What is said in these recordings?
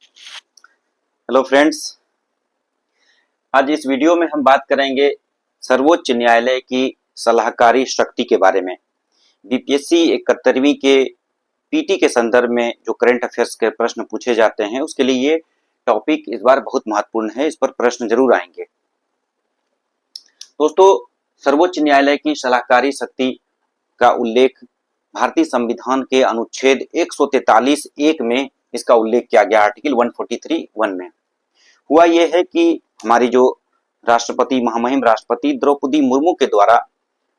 Hello friends. आज इस video में हम बात करेंगे सर्वोच्च न्यायालय की सलाहकारी शक्ति के बारे में। बीपीएससी 71वीं के पीटी के संदर्भ में जो करंट अफेयर्स के प्रश्न पूछे जाते हैं उसके लिए ये टॉपिक इस बार बहुत महत्वपूर्ण है, इस पर प्रश्न जरूर आएंगे। दोस्तों, सर्वोच्च न्यायालय की सलाहकारी शक्ति का उल्लेख भारतीय संविधान के अनुच्छेद 143(1) में इसका उल्लेख किया गया, आर्टिकल 143(1) में। हुआ यह है कि हमारी जो राष्ट्रपति महामहिम राष्ट्रपति द्रौपदी मुर्मू के द्वारा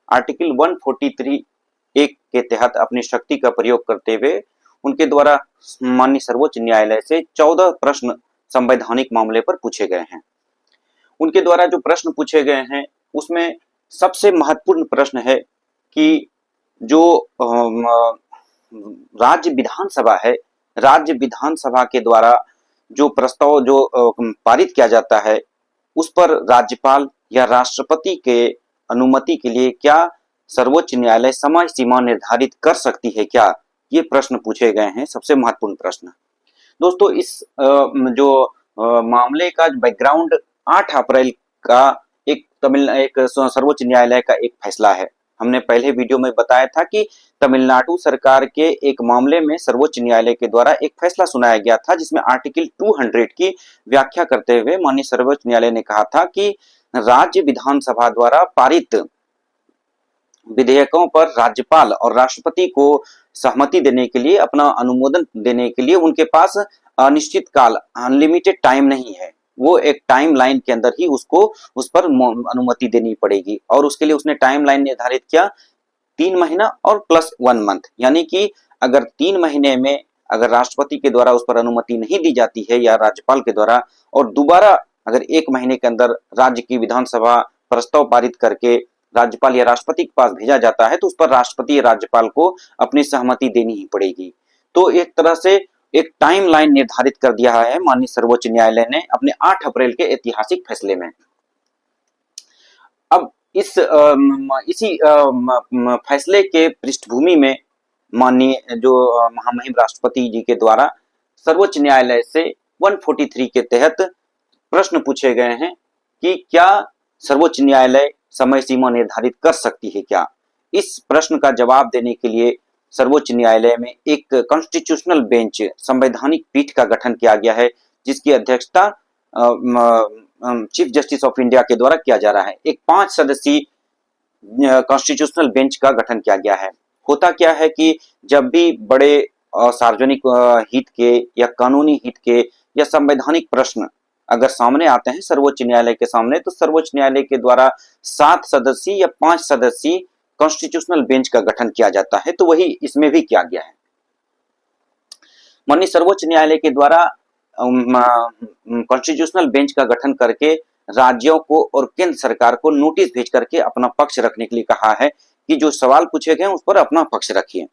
आर्टिकल 143(1) के तहत अपनी शक्ति का प्रयोग करते हुए उनके द्वारा माननीय सर्वोच्च न्यायालय से 14 प्रश्न संवैधानिक मामले पर पूछे गए हैं। उनके द्वारा जो प्रश्न पूछे गए हैं उसमें सबसे महत्वपूर्ण प्रश्न है कि जो राज्य विधानसभा है, राज्य विधानसभा के द्वारा जो प्रस्ताव जो पारित किया जाता है उस पर राज्यपाल या राष्ट्रपति के अनुमति के लिए क्या सर्वोच्च न्यायालय समय सीमा निर्धारित कर सकती है क्या? ये प्रश्न पूछे गए हैं, सबसे महत्वपूर्ण प्रश्न। दोस्तों, इस मामले का बैकग्राउंड 8 अप्रैल का एक सर्वोच्च न्यायालय का एक फैसला है। हमने पहले वीडियो में बताया था कि तमिलनाडु सरकार के एक मामले में सर्वोच्च न्यायालय के द्वारा एक फैसला सुनाया गया था जिसमें आर्टिकल 200 की व्याख्या करते हुए माननीय सर्वोच्च न्यायालय ने कहा था कि राज्य विधानसभा द्वारा पारित विधेयकों पर राज्यपाल और राष्ट्रपति को सहमति देने के लिए, अपना अनुमोदन देने के लिए उनके पास अनिश्चित काल, अनलिमिटेड टाइम नहीं है। वो एक टाइम लाइन के अंदर ही उसको उस पर अनुमति देनी पड़ेगी और उसके लिए उसने टाइम लाइन निर्धारित किया 3 महीना और प्लस 1 मंथ। यानी कि अगर 3 महीने में अगर राष्ट्रपति के द्वारा उस पर अनुमति नहीं दी जाती है या राज्यपाल के द्वारा, और दोबारा अगर 1 महीने के अंदर राज्य की विधानसभा प्रस्ताव पारित करके राज्यपाल या राष्ट्रपति के पास भेजा जाता है तो उस पर राष्ट्रपति या राज्यपाल को अपनी सहमति देनी ही पड़ेगी। तो एक तरह से एक टाइम लाइन निर्धारित कर दिया है माननीय सर्वोच्च न्यायालय ने अपने 8 अप्रैल के ऐतिहासिक फैसले में। अब इसी फैसले के पृष्ठभूमि में माननीय जो महामहिम राष्ट्रपति जी के द्वारा सर्वोच्च न्यायालय से 143 के तहत प्रश्न पूछे गए हैं कि क्या सर्वोच्च न्यायालय समय सीमा निर्धारित कर सकती है क्या? इस प्रश्न का जवाब देने के लिए सर्वोच्च न्यायालय में एक कॉन्स्टिट्यूशनल बेंच, संवैधानिक पीठ का गठन किया गया है जिसकी अध्यक्षता चीफ जस्टिस ऑफ इंडिया के द्वारा किया जा रहा है। एक 5 सदस्यीय कॉन्स्टिट्यूशनल बेंच का गठन किया गया है। होता क्या है कि जब भी बड़े सार्वजनिक हित के या कानूनी हित के या संवैधानिक प्रश्न अगर सामने आते हैं सर्वोच्च न्यायालय के सामने, तो सर्वोच्च न्यायालय के द्वारा 7 सदस्यीय या 5 सदस्यीय कॉन्स्टिट्यूशनल बेंच का गठन किया जाता है। तो वही इसमें भी किया गया है। माननीय सर्वोच्च न्यायालय के द्वारा कॉन्स्टिट्यूशनल बेंच का गठन करके राज्यों को और केंद्र सरकार को नोटिस भेज करके अपना पक्ष रखने के लिए कहा है कि जो सवाल पूछे गए उस पर अपना पक्ष रखिए।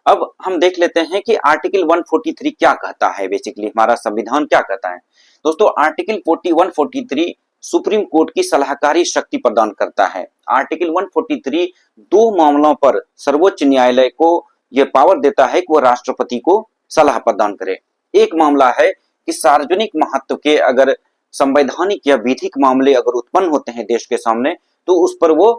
अब हम देख लेते हैं कि आर्टिकल 143 क्या कहता है, बेसिकली हमारा संविधान क्या कहता है। दोस्तों, आर्टिकल 143 सुप्रीम कोर्ट की सलाहकारी शक्ति प्रदान करता है। आर्टिकल 143 2 मामलों पर सर्वोच्च न्यायालय को यह पावर देता है कि वह राष्ट्रपति को सलाह प्रदान करे। एक मामला है कि सार्वजनिक महत्व के अगर संवैधानिक या विधिक मामले अगर उत्पन्न होते हैं देश के सामने तो उस पर वो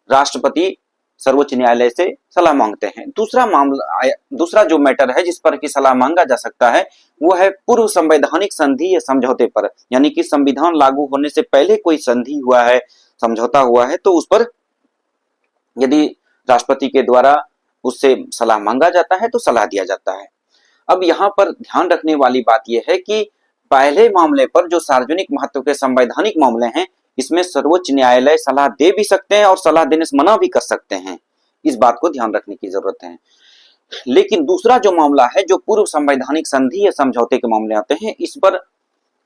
राष्ट्रपति सर्वोच्च न्यायालय से सलाह मांगते हैं। दूसरा जो मैटर है जिस पर की सलाह मांगा जा सकता है वो है पूर्व संवैधानिक संधि या समझौते पर, यानी कि संविधान लागू होने से पहले कोई संधि हुआ है, समझौता हुआ है, तो उस पर यदि राष्ट्रपति के द्वारा उससे सलाह मांगा जाता है तो सलाह दिया जाता है। अब यहाँ पर ध्यान रखने वाली बात यह है कि पहले मामले पर जो सार्वजनिक महत्व के संवैधानिक मामले हैं इसमें सर्वोच्च न्यायालय सलाह दे भी सकते हैं और सलाह देने से मना भी कर सकते हैं। इस बात को ध्यान रखने की जरूरत है। लेकिन दूसरा जो मामला है जो पूर्व संवैधानिक संधि या समझौते के मामले आते हैं, इस पर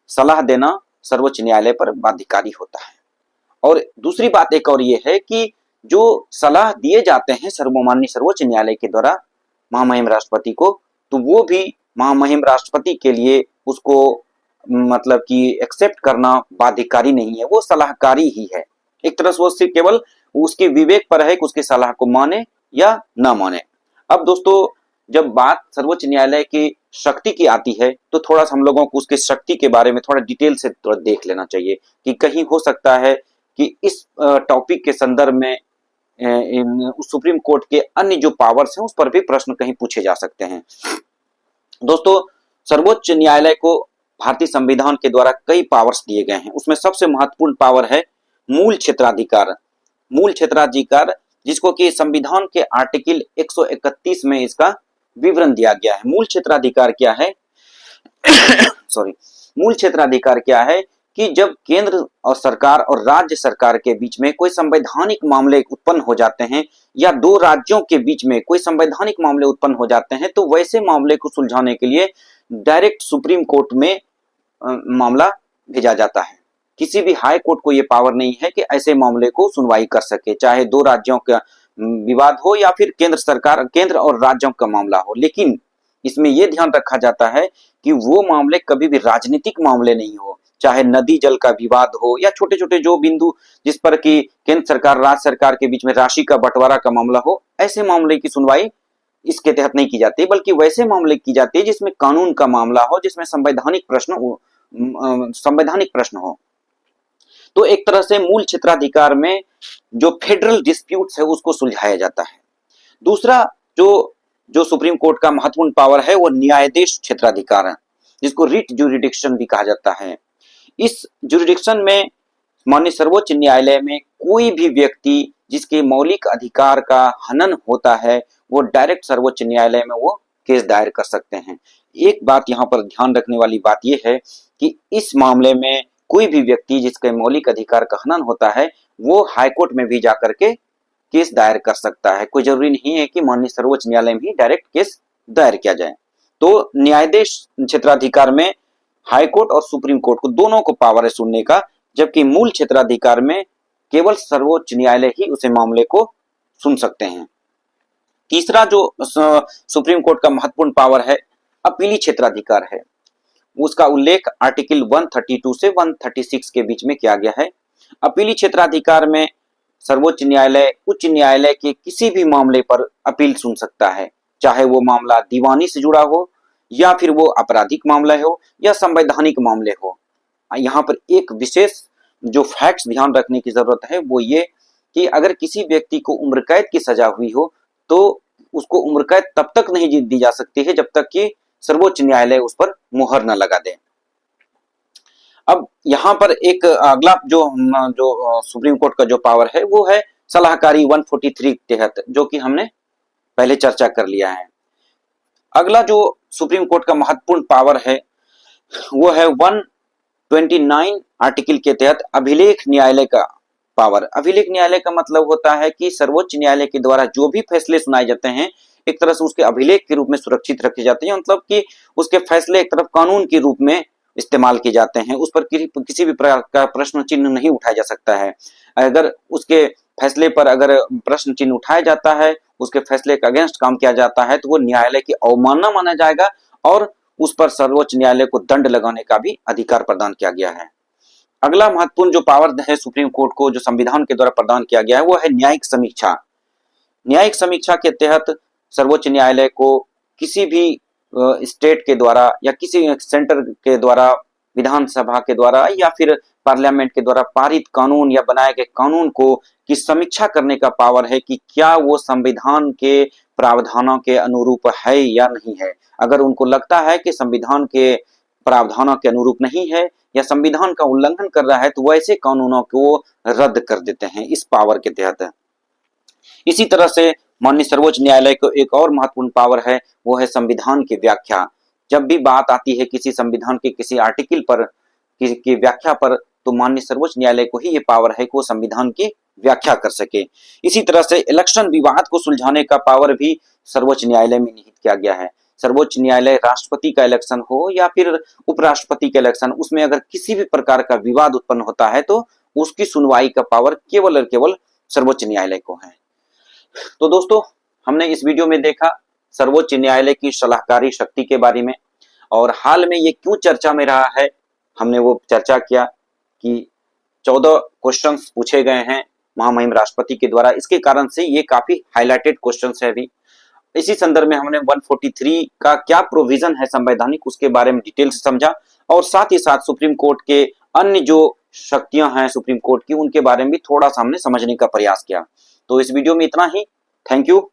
सलाह देना सर्वोच्च न्यायालय पर बाध्यकारी होता है। और दूसरी बात एक और ये है कि जो सलाह दिए जाते हैं सर्वमान्य सर्वोच्च न्यायालय के द्वारा महामहिम राष्ट्रपति को, तो वो भी महामहिम राष्ट्रपति के लिए उसको मतलब कि एक्सेप्ट करना बाध्यकारी नहीं है, वो सलाहकारी ही है। एक तरह से वो सिर्फ केवल उसके विवेक पर है कि उसकी सलाह को माने या ना माने। अब दोस्तों, जब बात सर्वोच्च न्यायालय की शक्ति की आती है तो थोड़ा सा हम लोगों को उसकी शक्ति के बारे में थोड़ा डिटेल से थोड़ा देख लेना चाहिए कि कहीं हो सकता है कि इस टॉपिक के संदर्भ में सुप्रीम कोर्ट के अन्य जो पावर्स हैं उस पर भी प्रश्न कहीं पूछे जा सकते हैं। दोस्तों, सर्वोच्च न्यायालय को भारतीय संविधान के द्वारा कई पावर्स दिए गए हैं। उसमें सबसे महत्वपूर्ण पावर है मूल क्षेत्राधिकार। मूल क्षेत्राधिकार जिसको कि संविधान के आर्टिकल 131 में इसका विवरण दिया गया है। मूल क्षेत्राधिकार क्या है? सॉरी, मूल क्षेत्राधिकार क्या है कि जब केंद्र और सरकार और राज्य सरकार के बीच में कोई संवैधानिक मामले उत्पन्न हो जाते हैं या दो राज्यों के बीच में कोई संवैधानिक मामले उत्पन्न हो जाते हैं तो वैसे मामले को सुलझाने के लिए डायरेक्ट सुप्रीम कोर्ट में मामला भेजा जाता है। किसी भी हाई कोर्ट को यह पावर नहीं है कि ऐसे मामले को सुनवाई कर सके, चाहे दो राज्यों का विवाद हो या फिर केंद्र और राज्यों का मामला हो। लेकिन इसमें यह ध्यान रखा जाता है कि वो मामले कभी भी राजनीतिक मामले नहीं हो, चाहे नदी जल का विवाद हो या छोटे छोटे जो बिंदु जिस पर कि केंद्र सरकार राज्य सरकार के बीच में राशि का बंटवारा का मामला हो, ऐसे मामले की सुनवाई इसके तहत नहीं की जाती, बल्कि वैसे मामले की जाती है जिसमें कानून का मामला हो, जिसमें संवैधानिक प्रश्न हो। तो एक तरह से मूल क्षेत्राधिकार में जो फेडरल डिस्प्यूट्स है उसको सुलझाया जाता है। दूसरा जो सुप्रीम कोर्ट का महत्वपूर्ण पावर है वो न्यायाधीश क्षेत्राधिकार है, जिसको रिट ज्यूरिडिक्शन भी कहा जाता है। इस ज्यूरिडिक्शन में माननीय सर्वोच्च न्यायालय में कोई भी व्यक्ति जिसके मौलिक अधिकार का हनन होता है वो डायरेक्ट सर्वोच्च न्यायालय में वो केस दायर कर सकते हैं। एक बात यहाँ पर ध्यान रखने वाली बात यह है कि इस मामले में कोई भी व्यक्ति जिसके मौलिक अधिकार का हनन होता है वो हाईकोर्ट में भी जाकर के केस दायर कर सकता है। कोई जरूरी नहीं है कि माननीय सर्वोच्च न्यायालय में ही डायरेक्ट केस दायर किया जाए। तो न्यायाधीश क्षेत्राधिकार में हाईकोर्ट और सुप्रीम कोर्ट को दोनों को पावर है सुनने का, जबकि मूल क्षेत्राधिकार में केवल सर्वोच्च न्यायालय ही उसे मामले को सुन सकते हैं। तीसरा जो सुप्रीम कोर्ट का महत्वपूर्ण पावर है अपीली क्षेत्राधिकार है। उसका उल्लेख आर्टिकल 132 से 136 के बीच में किया गया है। अपीली क्षेत्राधिकार में सर्वोच्च न्यायालय उच्च न्यायालय के किसी भी मामले पर अपील सुन सकता है, चाहे वो मामला दीवानी से जुड़ा हो या फिर वो आपराधिक मामला हो या संवैधानिक मामले हो। यहाँ पर एक विशेष जो फैक्ट्स ध्यान रखने की जरूरत है वो ये कि अगर किसी व्यक्ति को उम्र कैद की सजा हुई हो तो उसको उम्र कैद तब तक नहीं दी जा सकती है जब तक कि सर्वोच्च न्यायालय उस पर मुहर न लगा दे। अब यहाँ पर एक अगला जो सुप्रीम कोर्ट का जो पावर है वो है सलाहकारी 143 के तहत, जो कि हमने पहले चर्चा कर लिया है। अगला जो सुप्रीम कोर्ट का महत्वपूर्ण पावर है वो है 129 आर्टिकल के तहत अभिलेख न्यायालय का पावर। अभिलेख न्यायालय का मतलब होता है कि सर्वोच्च न्यायालय के द्वारा जो भी फैसले सुनाए जाते हैं एक तरह से उसके अभिलेख के रूप में सुरक्षित रखे जाते हैं, मतलब कि उसके फैसले एक तरफ कानून के रूप में इस्तेमाल किए जाते हैं। उस पर किसी भी प्रकार का प्रश्न चिन्ह नहीं उठाया जा सकता है। अगर उसके फैसले पर अगर प्रश्न चिन्ह उठाया जाता है, उसके फैसले के अगेंस्ट काम किया जाता है तो वो न्यायालय की अवमानना माना जाएगा और उस पर सर्वोच्च न्यायालय को दंड लगाने का भी अधिकार प्रदान किया गया है। अगला महत्वपूर्ण जो पावर है सुप्रीम कोर्ट को जो संविधान के द्वारा प्रदान किया गया है वो है न्यायिक समीक्षा। न्यायिक समीक्षा के तहत सर्वोच्च न्यायालय को किसी भी स्टेट के द्वारा या किसी सेंटर के द्वारा, विधानसभा के द्वारा या फिर पार्लियामेंट के द्वारा पारित कानून या बनाए गए कानून को की समीक्षा करने का पावर है कि क्या वो संविधान के प्रावधानों के अनुरूप है या नहीं है। अगर उनको लगता है कि संविधान के प्रावधानों के अनुरूप नहीं है या संविधान का उल्लंघन कर रहा है तो वैसे कानूनों को रद्द कर देते हैं इस पावर के तहत। इसी तरह से माननीय सर्वोच्च न्यायालय को एक और महत्वपूर्ण पावर है वो है संविधान की व्याख्या। जब भी बात आती है किसी संविधान के किसी आर्टिकल पर की व्याख्या पर तो माननीय सर्वोच्च न्यायालय को ही ये पावर है कि वो संविधान की व्याख्या कर सके। इसी तरह से इलेक्शन विवाद को सुलझाने का पावर भी सर्वोच्च न्यायालय में निहित किया गया है। सर्वोच्च न्यायालय राष्ट्रपति का इलेक्शन हो या फिर उपराष्ट्रपति का इलेक्शन, उसमें अगर किसी भी प्रकार का विवाद उत्पन्न होता है तो उसकी सुनवाई का पावर केवल और केवल सर्वोच्च न्यायालय को है। तो दोस्तों, हमने इस वीडियो में देखा सर्वोच्च न्यायालय की सलाहकारी शक्ति के बारे में और हाल में ये क्यों चर्चा में रहा है हमने वो चर्चा किया कि 14 क्वेश्चंस पूछे गए हैं महामहिम राष्ट्रपति के द्वारा। इसके कारण से ये काफी हाईलाइटेड क्वेश्चंस है अभी। इसी संदर्भ में हमने 143 का क्या प्रोविजन है संवैधानिक, उसके बारे में डिटेल से समझा, और साथ ही साथ सुप्रीम कोर्ट के अन्य जो शक्तियां हैं सुप्रीम कोर्ट की, उनके बारे में भी थोड़ा सा हमने समझने का प्रयास किया। तो इस वीडियो में इतना ही। Thank you.